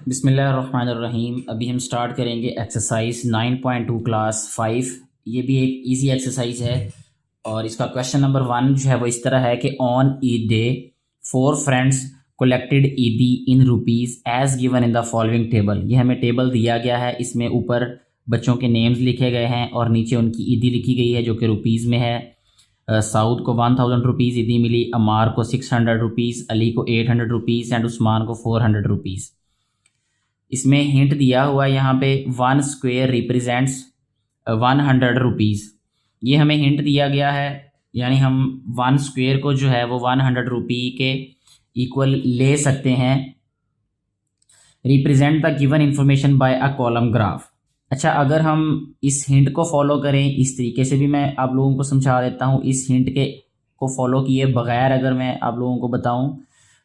बिस्मिल्लाहिर्रहमानिर्रहीम। अभी हम स्टार्ट करेंगे एक्सरसाइज 9.2 क्लास 5। ये भी एक इजी एक्सरसाइज है और इसका क्वेश्चन नंबर 1 जो है वो इस तरह है कि on Eid day 4 friends collected eidi in rupees as given in the following table. ये हमें टेबल दिया गया है, इसमें ऊपर बच्चों के नेम्स लिखे गए हैं और नीचे उनकी ईदी लिखी गई है जो कि रुपीज़ में है। साउद को 1000 रुपीज़ ईदी मिली, अमार को 600 रुपीज़, अली को 800 रुपीज़ एंड उस्मान को 400 रुपीज़। इसमें हिंट दिया हुआ है यहाँ पे 1 स्क्वायर रिप्रेजेंट्स 100 रुपीज़। ये हमें हिंट दिया गया है, यानी हम 1 स्क्वायर को जो है वो 100 रुपी के इक्वल ले सकते हैं। Represent the given information bye a column graph. अच्छा, अगर हम इस हिंट को फॉलो करें इस तरीके से भी मैं आप लोगों को समझा देता हूँ। इस हिंट के को फॉलो किए बगैर अगर मैं आप लोगों को बताऊँ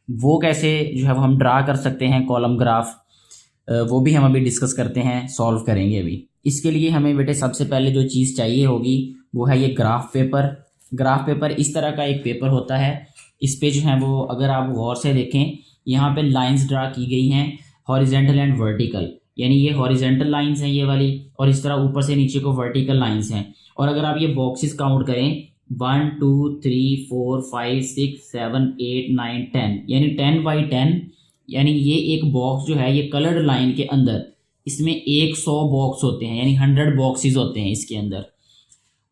वो कैसे जो है वो हम ड्रा कर सकते हैं कॉलम ग्राफ, वो भी हम अभी डिस्कस करते हैं, सॉल्व करेंगे अभी। इसके लिए हमें बेटे सबसे पहले जो चीज़ चाहिए होगी वो है ये ग्राफ पेपर। ग्राफ पेपर इस तरह का एक पेपर होता है। इस पे जो है वो अगर आप गौर से देखें यहाँ पे लाइंस ड्रा की गई हैं हॉरिजेंटल एंड वर्टिकल, यानी ये हॉरिजेंटल लाइंस हैं ये वाली, और इस तरह ऊपर से नीचे को वर्टिकल लाइंस हैं। और अगर आप ये बॉक्सेस काउंट करें 1 2 3 4 5 6 7 8 9 10, यानी 10 बाई 10, यानी ये एक बॉक्स जो है ये कलर्ड लाइन के अंदर इसमें 100 बॉक्स होते हैं, यानी 100 बॉक्सेस होते हैं इसके अंदर।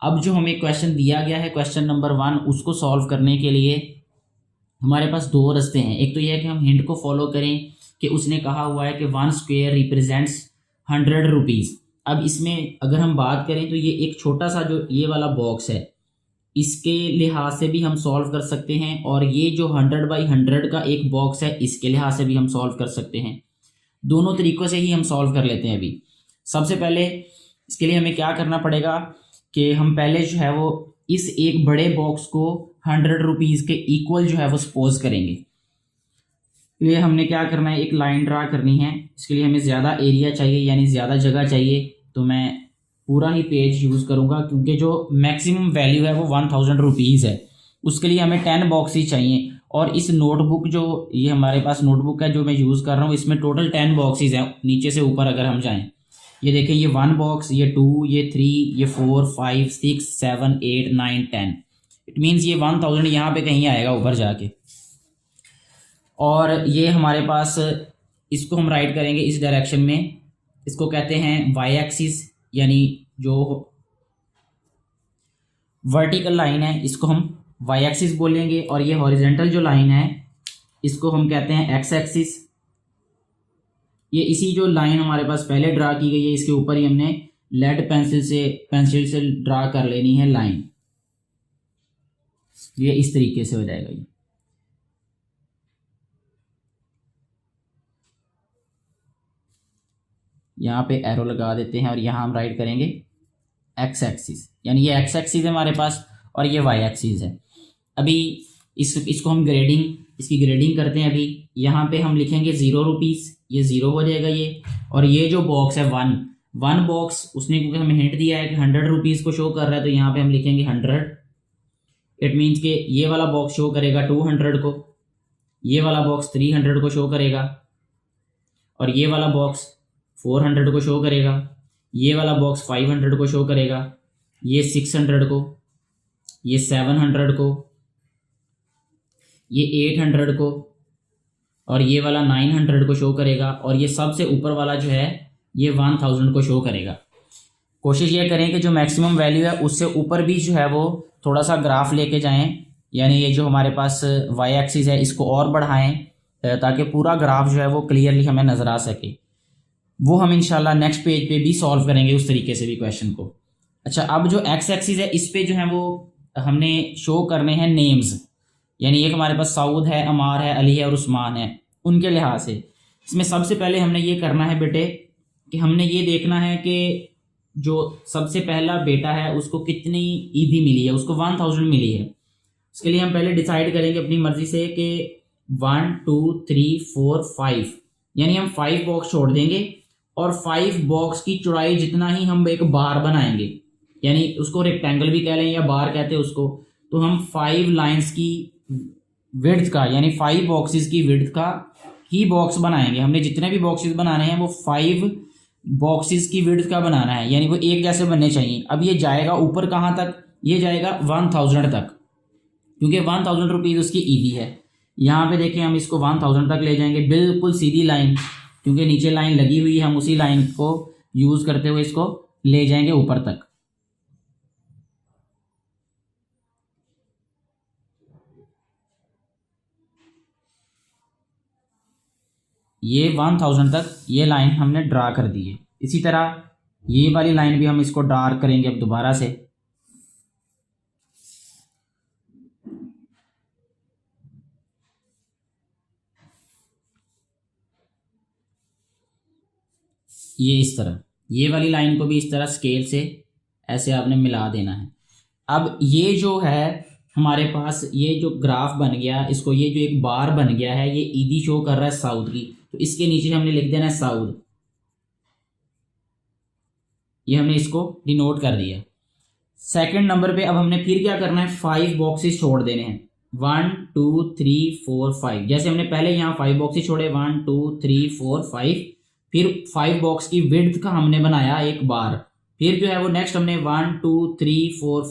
अब जो हमें क्वेश्चन दिया गया है क्वेश्चन नंबर 1, उसको सॉल्व करने के लिए हमारे पास दो रास्ते हैं। एक तो यह है कि हम हिंट को फॉलो करें कि उसने कहा हुआ है कि 1 स्क्वायर रिप्रेजेंट्स 100 रुपीज़। अब इसमें अगर हम बात करें तो ये एक छोटा सा जो ये वाला बॉक्स है इसके लिहाज से भी हम सॉल्व कर सकते हैं, और ये जो 100 बाई 100 का एक बॉक्स है इसके लिहाज से भी हम सॉल्व कर सकते हैं। दोनों तरीक़ों से ही हम सॉल्व कर लेते हैं। अभी सबसे पहले इसके लिए हमें क्या करना पड़ेगा कि हम पहले जो है वो इस एक बड़े बॉक्स को 100 रुपीज़ के इक्वल जो है वो सपोज करेंगे। ये हमने क्या करना है, एक लाइन ड्रा करनी है। इसके लिए हमें ज़्यादा एरिया चाहिए, यानी ज़्यादा जगह चाहिए, तो मैं पूरा ही पेज यूज़ करूँगा क्योंकि जो मैक्सिमम वैल्यू है वो 1000 रुपीज़ है। उसके लिए हमें 10 बॉक्सेस चाहिए। और इस नोटबुक जो ये हमारे पास नोटबुक है जो मैं यूज़ कर रहा हूँ, इसमें टोटल 10 बॉक्सेस हैं नीचे से ऊपर अगर हम जाएँ। ये देखें, ये 1 बॉक्स, ये 2, ये 3, ये 4 5 6 7 8 9 10। इट मीन्स ये 1000 यहाँ पे कहीं आएगा ऊपर जाके। और ये हमारे पास इसको हम राइट करेंगे इस डायरेक्शन में, इसको कहते हैं वाई एक्सिस, यानी जो वर्टिकल लाइन है इसको हम वाई एक्सिस बोलेंगे, और ये हॉरिजेंटल जो लाइन है इसको हम कहते हैं एक्स एक्सिस। ये इसी जो लाइन हमारे पास पहले ड्रा की गई है इसके ऊपर ही हमने लेड पेंसिल से ड्रा कर लेनी है लाइन। ये इस तरीके से हो जाएगा। ये यहाँ पे एरो लगा देते हैं और यहाँ हम राइट करेंगे एक्स एक्सिस, यानी ये एक्स एक्सिस है हमारे पास और ये वाई एक्सिस है। अभी इसको हम इसकी ग्रेडिंग करते हैं। अभी यहाँ पे हम लिखेंगे 0 रुपीज़, ये 0 हो जाएगा ये। और ये जो बॉक्स है 1 बॉक्स, उसने क्योंकि हमें हिंट दिया है कि 100 रुपीज़ को शो कर रहा है, तो यहाँ पे हम लिखेंगे 100। इट मीन्स कि ये वाला बॉक्स शो करेगा 200 को, ये वाला बॉक्स 300 को शो करेगा, और ये वाला बॉक्स 400 को शो करेगा, ये वाला बॉक्स 500 को शो करेगा, ये 600 को, ये 700 को, ये 800 को, और ये वाला 900 को शो करेगा, और ये सबसे ऊपर वाला जो है ये 1000 को शो करेगा। कोशिश ये करें कि जो मैक्सिमम वैल्यू है उससे ऊपर भी जो है वो थोड़ा सा ग्राफ लेके जाएं, यानी ये जो हमारे पास वाई एक्सिस है इसको और बढ़ाएं ताकि पूरा ग्राफ जो है वो क्लियरली हमें नज़र आ सके। वो हम इंशाल्लाह नेक्स्ट पेज पे भी सॉल्व करेंगे उस तरीके से भी क्वेश्चन को। अच्छा, अब जो एक्स एक्सिस है इस पे जो है वो हमने शो करने हैं नेम्स, यानी एक हमारे पास साउद है, अमार है, अली है और उस्मान है, उनके लिहाज से। इसमें सबसे पहले हमने ये करना है बेटे कि हमने ये देखना है कि जो सबसे पहला बेटा है उसको कितनी ईदी मिली है, उसको 1000 मिली है। उसके लिए हम पहले डिसाइड करेंगे अपनी मर्जी से कि 1 2 3 4 5, यानी हम 5 बॉक्स छोड़ देंगे और 5 बॉक्स की चौड़ाई जितना ही हम एक बार बनाएंगे, यानी उसको रेक्टेंगल भी कह लें या बार कहते हैं उसको। तो हम 5 लाइंस की विड्थ का, यानी 5 बॉक्सेस की विड्थ का ही बॉक्स बनाएंगे। हमने जितने भी बॉक्सेस बनाने हैं वो 5 बॉक्सेस की विड्थ का बनाना है, यानी वो एक जैसे बनने चाहिए। अब ये जाएगा ऊपर कहाँ तक, ये जाएगा 1000 तक, क्योंकि 1000 रुपीज़ उसकी ईदी है। यहाँ पे देखें हम इसको 1000 तक ले जाएंगे, बिल्कुल सीधी लाइन, क्योंकि नीचे लाइन लगी हुई है, हम उसी लाइन को यूज़ करते हुए इसको ले जाएंगे ऊपर तक। ये 1000 तक ये लाइन हमने ड्रा कर दी है। इसी तरह ये वाली लाइन भी हम इसको ड्रा करेंगे अब दोबारा से। ये इस तरह, ये वाली लाइन को भी इस तरह स्केल से ऐसे आपने मिला देना है। अब ये जो है हमारे पास ये जो ग्राफ बन गया, इसको ये जो एक बार बन गया है, ये ईदी शो कर रहा है साउथ की, तो इसके नीचे हमने लिख देना है साउथ। ये हमने इसको डिनोट कर दिया। सेकंड नंबर पे अब हमने फिर क्या करना है, 5 बॉक्सेस छोड़ देने हैं। 1 2 3 4 5, जैसे हमने पहले यहाँ 5 बॉक्सेस छोड़े, 1 2 3 4 5, फिर 5 बॉक्स की विड्थ का हमने बनाया एक बार। फिर जो है वो नेक्स्ट हमने 1 2 3 4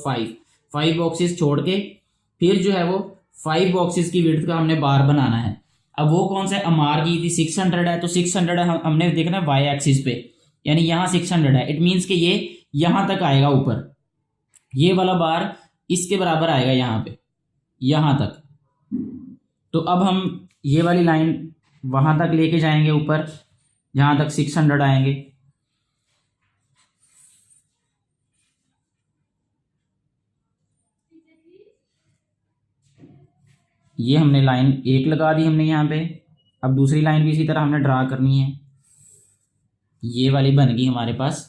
5 बॉक्सेस छोड़ के फिर जो है वो 5 बॉक्सेस की विड्थ का हमने बार बनाना है। अब वो कौन सा है, अमार की थी 600 है, तो 600 हमने देखना है वाई एक्सिस पे, यानी यहाँ 600 है। इट मीन्स कि ये यहाँ तक आएगा ऊपर, ये वाला बार इसके बराबर आएगा यहाँ पे, यहाँ तक। तो अब हम ये वाली लाइन वहाँ तक लेके जाएंगे ऊपर, जहाँ तक 600 आएंगे। ये हमने लाइन एक लगा दी हमने यहाँ पे। अब दूसरी लाइन भी इसी तरह हमने ड्रा करनी है। ये वाली बन गई हमारे पास,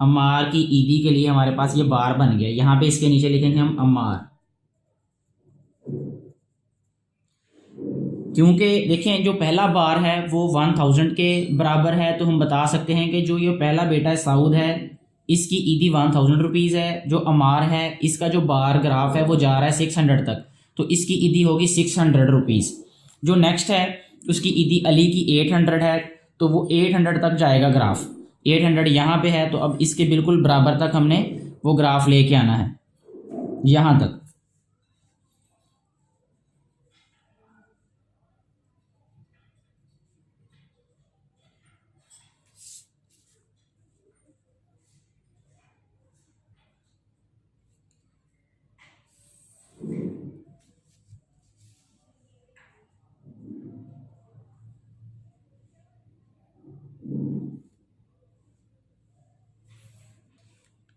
अम्मार की ईदी के लिए हमारे पास ये बार बन गया। यहाँ पे इसके नीचे लिखेंगे हम अम्मार, क्योंकि देखें जो पहला बार है वो 1000 के बराबर है, तो हम बता सकते हैं कि जो ये पहला बेटा है साउद है, इसकी ईदी 1000 रुपीज़ है। जो अमार है इसका जो बार ग्राफ है वो जा रहा है 600 तक, तो इसकी ईदी होगी 600 रुपीज़। जो नेक्स्ट है उसकी ईदी अली की 800 है, तो वो 800 तक जाएगा ग्राफ। 800 यहाँ पे है, तो अब इसके बिल्कुल बराबर तक हमने वो ग्राफ लेके आना है, यहाँ तक।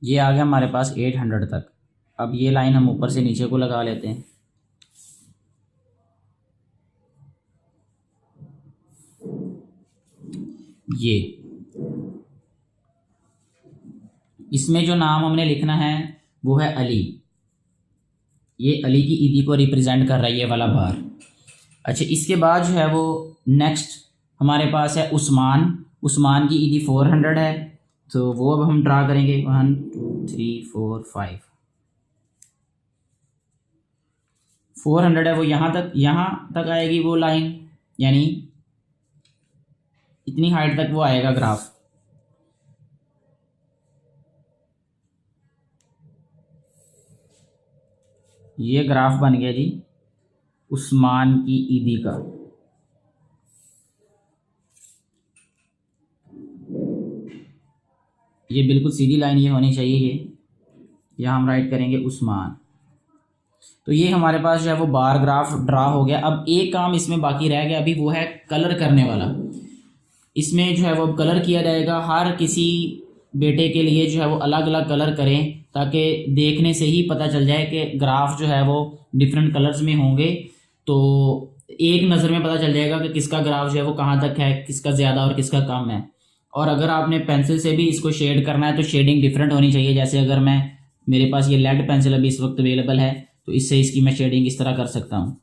ये आ गया हमारे पास 800 तक। अब ये लाइन हम ऊपर से नीचे को लगा लेते हैं। ये इसमें जो नाम हमने लिखना है वो है अली। ये अली की ईदी को रिप्रेजेंट कर रहा है ये वाला बार। अच्छा, इसके बाद जो है वो नेक्स्ट हमारे पास है उस्मान। उस्मान की ईदी 400 है, तो वो अब हम ड्रा करेंगे 1 2 3 4 5। 400 है वो यहाँ तक आएगी वो लाइन, यानी इतनी हाइट तक वो आएगा ग्राफ। ये ग्राफ बन गया जी उस्मान की ईदी का। ये बिल्कुल सीधी लाइन ये होनी चाहिए, ये यहाँ हम राइट करेंगे उस्मान। तो ये हमारे पास जो है वो बार ग्राफ ड्रा हो गया। अब एक काम इसमें बाकी रह गया अभी, वो है कलर करने वाला। इसमें जो है वो कलर किया जाएगा, हर किसी बेटे के लिए जो है वो अलग अलग कलर करें, ताकि देखने से ही पता चल जाए कि ग्राफ जो है वो डिफरेंट कलर्स में होंगे, तो एक नज़र में पता चल जाएगा कि किसका ग्राफ जो है वो कहाँ तक है, किसका ज़्यादा और किसका कम है। और अगर आपने पेंसिल से भी इसको शेड करना है तो शेडिंग डिफरेंट होनी चाहिए। जैसे अगर मेरे पास ये लेड पेंसिल अभी इस वक्त अवेलेबल है, तो इससे इसकी मैं शेडिंग इस तरह कर सकता हूँ।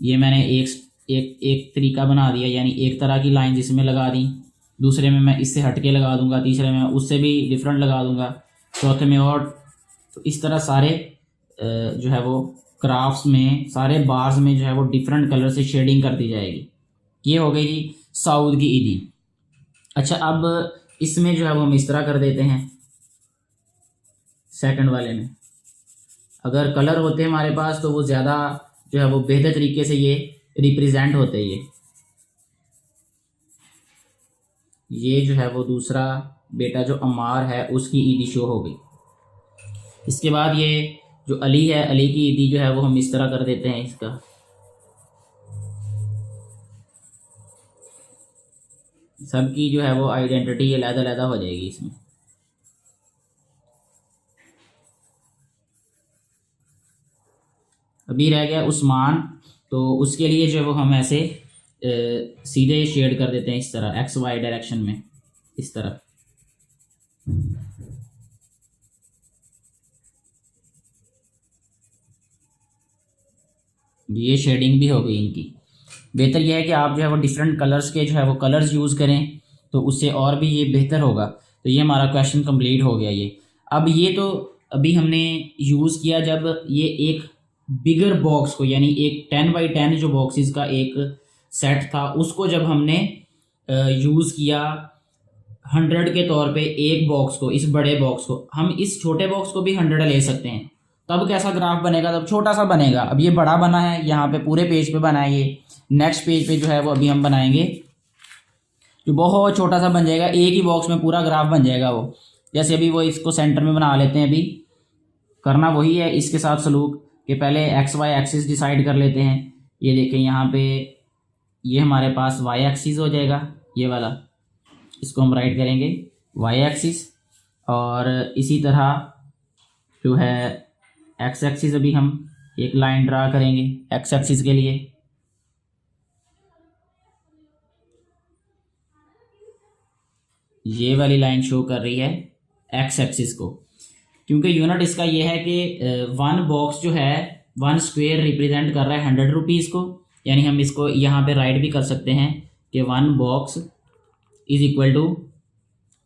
ये मैंने एक तरीका बना दिया, यानी एक तरह की लाइन जिसमें लगा दी, दूसरे में मैं इससे हट के लगा दूंगा, तीसरे में उससे भी डिफरेंट लगा दूंगा, चौथे में और। तो इस तरह सारे जो है वो क्राफ्ट्स में, सारे बार्स में जो है वो डिफरेंट कलर से शेडिंग कर दी जाएगी। ये हो गई जी सऊद की ईदी। अच्छा, अब इसमें जो है वो हम इस तरह कर देते हैं, सेकंड वाले में अगर कलर होते हैं हमारे पास तो वो ज़्यादा जो है वो बेहतर तरीके से ये रिप्रेजेंट होते हैं। ये जो है वो दूसरा बेटा जो अम्मार है उसकी ईदी शो हो गई। इसके बाद ये जो अली है, अली की ईदी जो है वो हम इस तरह कर देते हैं, इसका सबकी जो है वो आइडेंटिटी अलग-अलग हो जाएगी इसमें। अभी रह गया उस्मान, तो उसके लिए जो है वो हम ऐसे सीधे शेड कर देते हैं इस तरह एक्स वाई डायरेक्शन में, इस तरह। ये शेडिंग भी हो गई इनकी। बेहतर यह है कि आप जो है वो डिफरेंट कलर्स के जो है वो कलर्स यूज़ करें, तो उससे और भी ये बेहतर होगा। तो ये हमारा क्वेश्चन कंप्लीट हो गया ये। अब ये तो अभी हमने यूज़ किया जब ये एक बिगर बॉक्स को, यानी एक 10x10 जो बॉक्सेस का एक सेट था उसको जब हमने यूज़ किया 100 के तौर पे एक बॉक्स को, इस बड़े बॉक्स को, हम इस छोटे बॉक्स को भी 100 ले सकते हैं। तब कैसा ग्राफ बनेगा? तब छोटा सा बनेगा। अब ये बड़ा बना है, यहाँ पे पूरे पेज पे बना है ये। नेक्स्ट पेज पे जो है वो अभी हम बनाएंगे जो बहुत छोटा सा बन जाएगा, एक ही बॉक्स में पूरा ग्राफ बन जाएगा वो। जैसे अभी वो इसको सेंटर में बना लेते हैं। अभी करना वही है इसके साथ सलूक कि पहले एक्स वाई एक्सिस डिसाइड कर लेते हैं। ये देखें यहाँ पे ये हमारे पास वाई एक्सिस हो जाएगा, ये वाला, इसको हम राइट करेंगे वाई एक्सिस। और इसी तरह जो है एक्स एक्सिस अभी हम एक लाइन ड्रा करेंगे एक्स एक्सिस के लिए। ये वाली लाइन शो कर रही है एक्स एक्सिस को, क्योंकि यूनिट इसका ये है कि वन बॉक्स जो है, वन स्क्वायर रिप्रेजेंट कर रहा है 100 रुपीज़ को। यानी हम इसको यहाँ पे राइट भी कर सकते हैं कि one box is equal to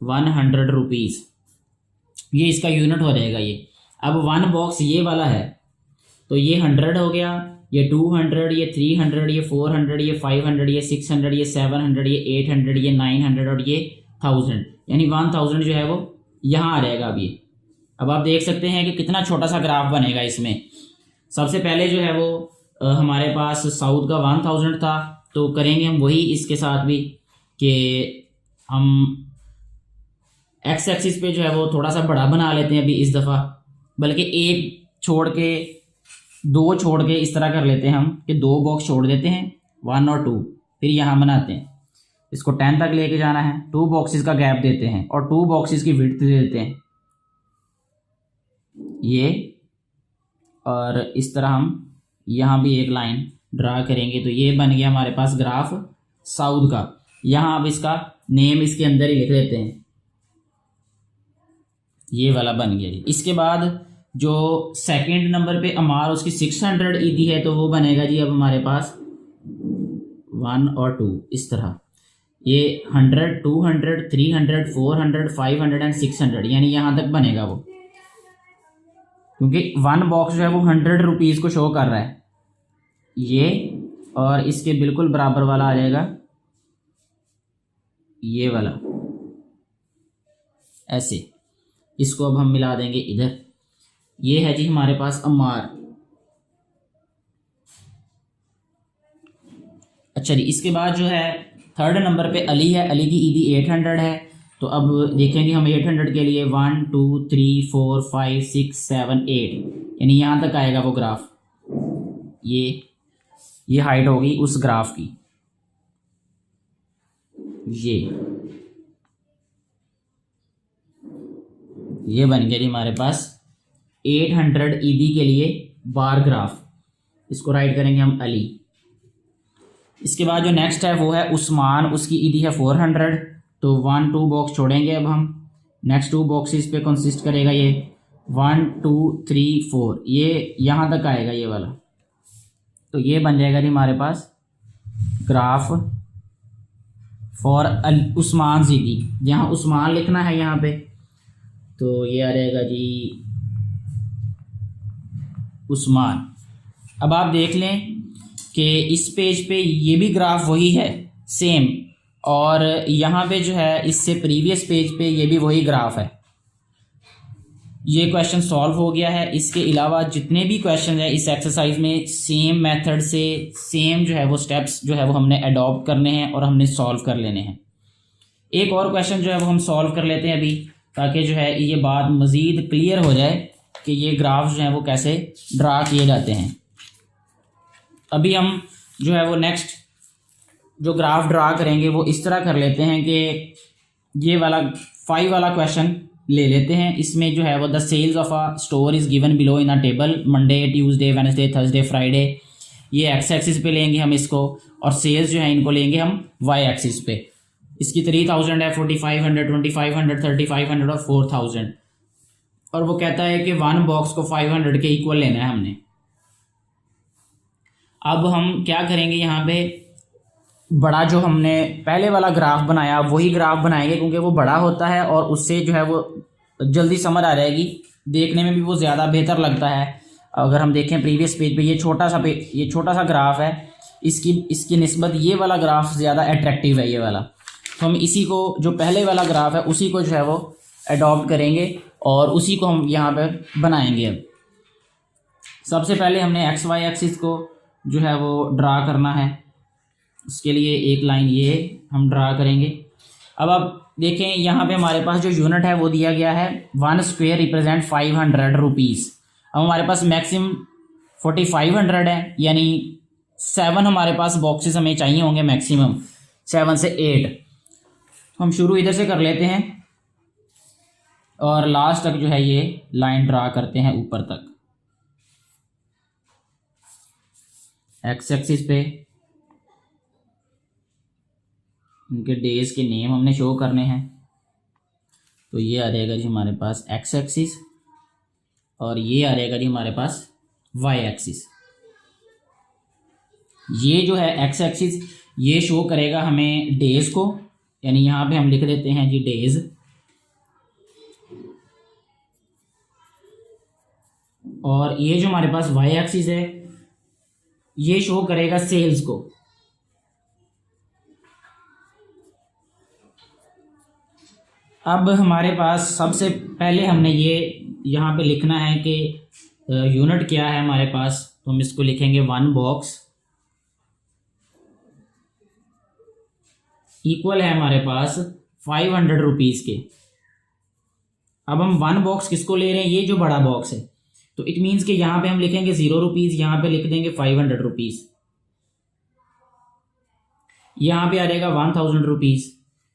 100 rupees. ये इसका यूनिट हो जाएगा ये। अब वन बॉक्स ये वाला है तो ये 100 हो गया, ये 200, ये 300, ये 400, ये 500, ये 600, ये 700, ये 800, ये 900 और ये 1000, यानी 1000 जो है वो यहाँ आ जाएगा। अभी अब आप देख सकते हैं कि कितना छोटा सा ग्राफ बनेगा इसमें। सबसे पहले जो है वो हमारे पास साउथ का 1000 था, तो करेंगे हम वही इसके साथ भी कि हम एक्स एक्सिस पे जो है वो थोड़ा सा बड़ा बना लेते हैं अभी इस दफ़ा, बल्कि एक छोड़ के दो छोड़ के इस तरह कर लेते हैं हम कि दो बॉक्स छोड़ देते हैं 1 और 2, फिर यहाँ बनाते हैं। इसको 10 तक लेके जाना है, 2 बॉक्सेस का गैप देते हैं और 2 बॉक्सेस की विड्थ दे देते हैं ये। और इस तरह हम यहाँ भी एक लाइन ड्रा करेंगे, तो ये बन गया हमारे पास ग्राफ साउथ का। यहाँ अब इसका नेम इसके अंदर ही लिख देते हैं, ये वाला बन गया जी। इसके बाद जो सेकंड नंबर पे अमार उसकी 600 ईदी है, तो वो बनेगा जी अब हमारे पास 1 और 2 इस तरह। ये 100, 200, 300, 400, 500 एंड 600, यानी यहाँ तक बनेगा वो, क्योंकि वन बॉक्स जो है वो 100 रुपीज़ को शो कर रहा है ये। और इसके बिल्कुल बराबर वाला आ जाएगा ये वाला, ऐसे। इसको अब हम मिला देंगे इधर। ये है जी हमारे पास अम्मार। अच्छा जी, इसके बाद जो है थर्ड नंबर पे अली है। अली की ईदी 800 है। तो अब देखेंगे हम 800 के लिए 1 2 3 4 5 6 7 8, यानी यहाँ तक आएगा वो ग्राफ। ये हाइट होगी उस ग्राफ की। ये बन गया जी हमारे पास 800 ईदी के लिए बार ग्राफ। इसको राइट करेंगे हम अली। इसके बाद जो नेक्स्ट है वो है उस्मान, उसकी ईदी है 400। तो 1 2 बॉक्स छोड़ेंगे अब हम। नेक्स्ट 2 बॉक्सेस पे कंसिस्ट करेगा ये 1 2 3 4, ये यहाँ तक आएगा ये वाला। तो ये बन जाएगा जी हमारे पास ग्राफ फॉर उस्मान ईदी। जहाँ उस्मान लिखना है यहाँ पे, तो ये आ जाएगा जी उस्मान। अब आप देख लें कि इस पेज पे ये भी ग्राफ वही है सेम। और यहाँ पे जो है इससे प्रीवियस पेज पे ये भी वही ग्राफ है। ये क्वेश्चन सॉल्व हो गया है। इसके अलावा जितने भी क्वेश्चन है इस एक्सरसाइज में सेम मेथड से सेम जो है वो स्टेप्स जो है वो हमने अडॉप्ट करने हैं और हमने सॉल्व कर लेने हैं। एक और क्वेश्चन जो है वो हम सॉल्व कर लेते हैं अभी, ताकि जो है ये बात मज़ीद क्लियर हो जाए कि ये ग्राफ जो है वो कैसे ड्रा किए जाते हैं। अभी हम जो है वो नेक्स्ट जो ग्राफ ड्रा करेंगे वो इस तरह कर लेते हैं कि ये वाला 5 वाला क्वेश्चन ले लेते हैं। इसमें जो है वो the sales of a store is given below in a table, Monday, Tuesday, Wednesday, Thursday, Friday. ये एक्स एक्सिस पे लेंगे हम इसको, और सेल्स जो है इनको लेंगे हम वाई एक्सिस पे। इसकी 3000 है, 4500, 2500, 3500 और 4000। और वो कहता है कि 1 बॉक्स को 500 के इक्वल लेना है हमने। अब हम क्या करेंगे, यहाँ पे बड़ा जो हमने पहले वाला ग्राफ बनाया वही ग्राफ बनाएंगे, क्योंकि वो बड़ा होता है और उससे जो है वो जल्दी समझ आ जाएगी, देखने में भी वो ज़्यादा बेहतर लगता है। अगर हम देखें प्रीवियस पेज पे ये छोटा सा ग्राफ है, इसकी निस्बत ये वाला ग्राफ ज़्यादा अट्रैक्टिव है ये वाला। तो हम इसी को, जो पहले वाला ग्राफ है उसी को जो है वो अडॉप्ट करेंगे और उसी को हम यहाँ पे बनाएंगे। अब सबसे पहले हमने एक्स वाई एक्सिस को जो है वो ड्रा करना है। उसके लिए एक लाइन ये हम ड्रा करेंगे। अब आप देखें यहाँ पे हमारे पास जो यूनिट है वो दिया गया है 1 स्क्वायर रिप्रेजेंट 500 रुपीज़। अब हमारे पास मैक्सिमम 4500 है, यानी 7 हमारे पास बॉक्सेस हमें चाहिए होंगे मैक्सिमम, 7 से 8। हम शुरू इधर से कर लेते हैं और लास्ट तक जो है ये लाइन ड्रा करते हैं ऊपर तक। एक्स एक्सिस पे उनके डेज के नेम हमने शो करने हैं। तो ये आ जाएगा जी हमारे पास एक्स एक्सिस, और ये आ जाएगा जी हमारे पास वाई एक्सिस। ये जो है एक्स एक्सिस ये शो करेगा हमें डेज को, यानी यहाँ पे हम लिख देते हैं जी डेज। और ये जो हमारे पास वाई एक्सिस है ये शो करेगा सेल्स को। अब हमारे पास सबसे पहले हमने ये यहाँ पे लिखना है कि यूनिट क्या है हमारे पास, तो हम इसको लिखेंगे 1 बॉक्स इक्वल है हमारे पास 500 रुपीज़ के। अब हम 1 बॉक्स किसको ले रहे हैं, ये जो बड़ा बॉक्स है, तो इट मीन्स कि यहाँ पे हम लिखेंगे 0 रुपीज़, यहाँ पे लिख देंगे 500 रुपीज़। यहाँ पे आ जाएगा 1000 रुपीज़,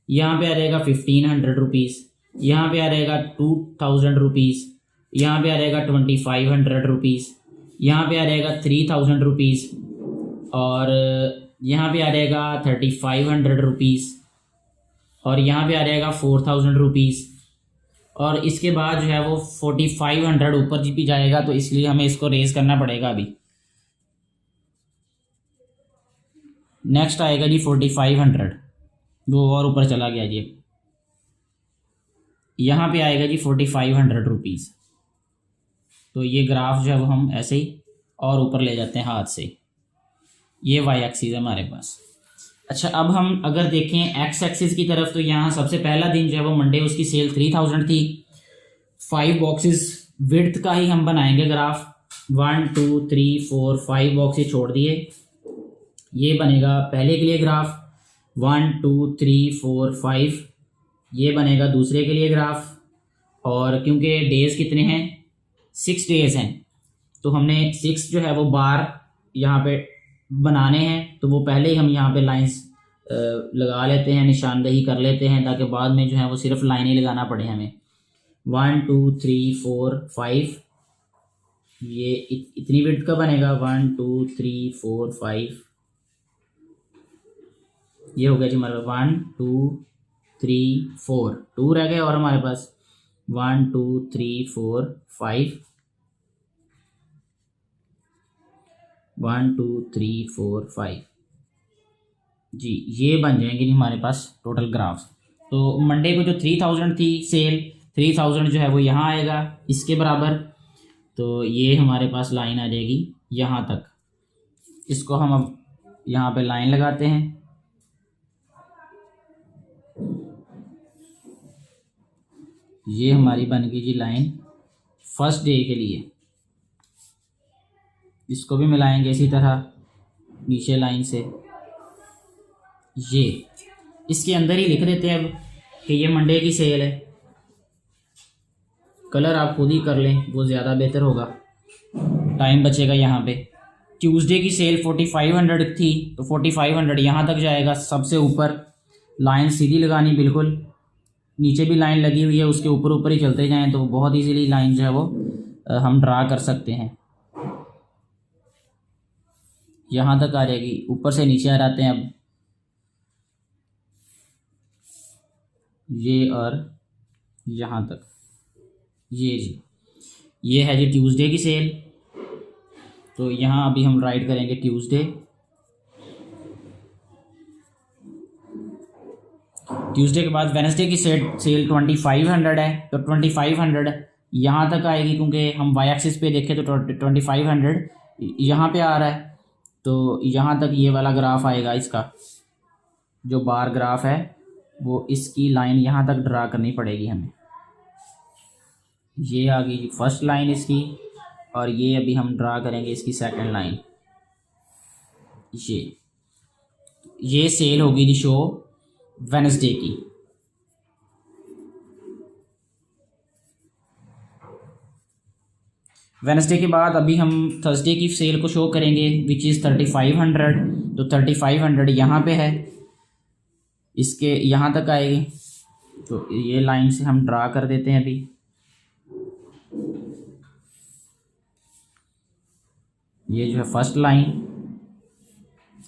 यहाँ पे आ जाएगा 1500 रुपीज़, यहाँ पे आ जाएगा 2000 रुपीज़, यहाँ पे आ जाएगा 2500 रुपीज़, यहाँ पे आ जाएगा 3000 रुपीज़, और यहाँ पे आ जाएगा 3500 रुपीज़, और यहाँ पे आ जाएगा 4000 रुपीज़। और इसके बाद जो है वो 4500 ऊपर भी जाएगा, तो इसलिए हमें इसको रेज करना पड़ेगा अभी। नेक्स्ट आएगा जी 4500, वो और ऊपर चला गया जी। यहाँ पे आएगा जी 4500 रुपीज़। तो ये ग्राफ जो है वो हम ऐसे ही और ऊपर ले जाते हैं हाथ से। ये वाई एक्सिस है हमारे पास। अच्छा, अब हम अगर देखें एक्स एक्सिस की तरफ, तो यहाँ सबसे पहला दिन जो है वो मंडे, उसकी सेल 3000 थी। 5 बॉक्सेस विड्थ का ही हम बनाएंगे ग्राफ। 1 2 3 4 5 बॉक्सेस छोड़ दिए। ये बनेगा पहले के लिए ग्राफ 1 2 3 4 5। ये बनेगा दूसरे के लिए ग्राफ। और क्योंकि डेज़ कितने हैं, 6 डेज़ हैं, तो हमने 6 जो है वो बार यहाँ पे बनाने हैं। तो वो पहले ही हम यहाँ पे लाइंस लगा लेते हैं, निशानदेही कर लेते हैं, ताकि बाद में जो है वो सिर्फ लाइन ही लगाना पड़े हमें। 1 2 3 4 5, ये इतनी विड्थ का बनेगा। 1 2 3 4 5, ये हो गया जी हमारे 1 2 3 4, 2 रह गए और हमारे पास 1 2 3 4 5, 1 2 3 4 5 जी। ये बन जाएंगे जी हमारे पास टोटल ग्राफ्स। तो मंडे को जो 3000 थी सेल, 3000 जो है वो यहाँ आएगा इसके बराबर। तो ये हमारे पास लाइन आ जाएगी यहाँ तक। इसको हम अब यहाँ पे लाइन लगाते हैं। ये हमारी बन गई जी लाइन फर्स्ट डे के लिए। इसको भी मिलाएंगे इसी तरह नीचे लाइन से। ये इसके अंदर ही लिख देते हैं अब कि ये मंडे की सेल है। कलर आप खुद ही कर लें, वो ज़्यादा बेहतर होगा, टाइम बचेगा। यहाँ पे ट्यूसडे की सेल 4500 थी तो 4500 यहाँ तक जाएगा। सबसे ऊपर लाइन सीधी लगानी, बिल्कुल नीचे भी लाइन लगी हुई है, उसके ऊपर ऊपर ही चलते जाएं तो बहुत इजीली लाइन जो है वो हम ड्रा कर सकते हैं। यहाँ तक आ जाएगी, ऊपर से नीचे आ जाते हैं अब ये और यहाँ तक। ये जी ये है जी ट्यूसडे की सेल। तो यहाँ अभी हम राइट करेंगे ट्यूसडे। ट्यूसडे के बाद वेडनेसडे की सेल 2500 है तो 2500 यहाँ तक आएगी, क्योंकि हम वाई एक्सिस पे देखें तो 2500 यहाँ पे आ रहा है। तो यहाँ तक ये वाला ग्राफ आएगा, इसका जो बार ग्राफ है वो इसकी लाइन यहाँ तक ड्रा करनी पड़ेगी हमें। ये आ गई फर्स्ट लाइन इसकी, और ये अभी हम ड्रा करेंगे इसकी सेकंड लाइन। ये सेल होगी जी शो वेडनेसडे की। वेडनेसडे के बाद अभी हम थर्सडे की सेल को शो करेंगे विच इज़ 3500। तो 3500 यहाँ पे है, इसके यहाँ तक आएगी। तो ये लाइन से हम ड्रा कर देते हैं अभी। ये जो है फर्स्ट लाइन,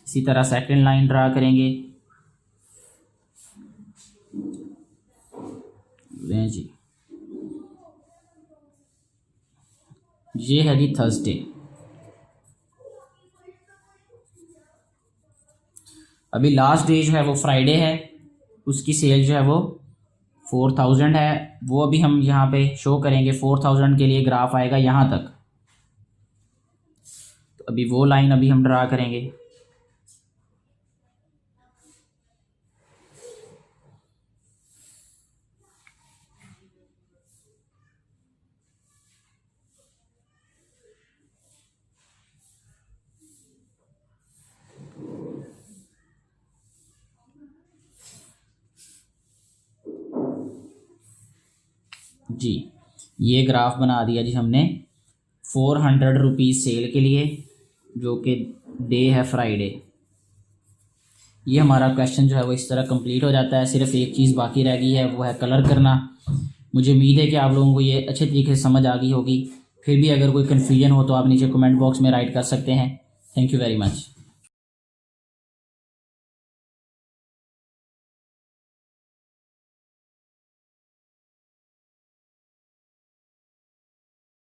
इसी तरह सेकंड लाइन ड्रा करेंगे जी। ये है जी थर्सडे। अभी लास्ट डे जो है वो फ्राइडे है, उसकी सेल जो है वो 4000 है। वो अभी हम यहाँ पे शो करेंगे। 4000 के लिए ग्राफ आएगा यहाँ तक। तो अभी वो लाइन अभी हम ड्रा करेंगे। जी ये ग्राफ बना दिया जी हमने 400 रुपीज़ सेल के लिए, जो कि डे है फ्राइडे। ये हमारा क्वेश्चन जो है वो इस तरह कंप्लीट हो जाता है। सिर्फ एक चीज़ बाकी रह गई है, वो है कलर करना। मुझे उम्मीद है कि आप लोगों को ये अच्छे तरीके से समझ आ गई होगी। फिर भी अगर कोई कन्फ्यूजन हो तो आप नीचे कमेंट बॉक्स में राइट कर सकते हैं। Thank you very much.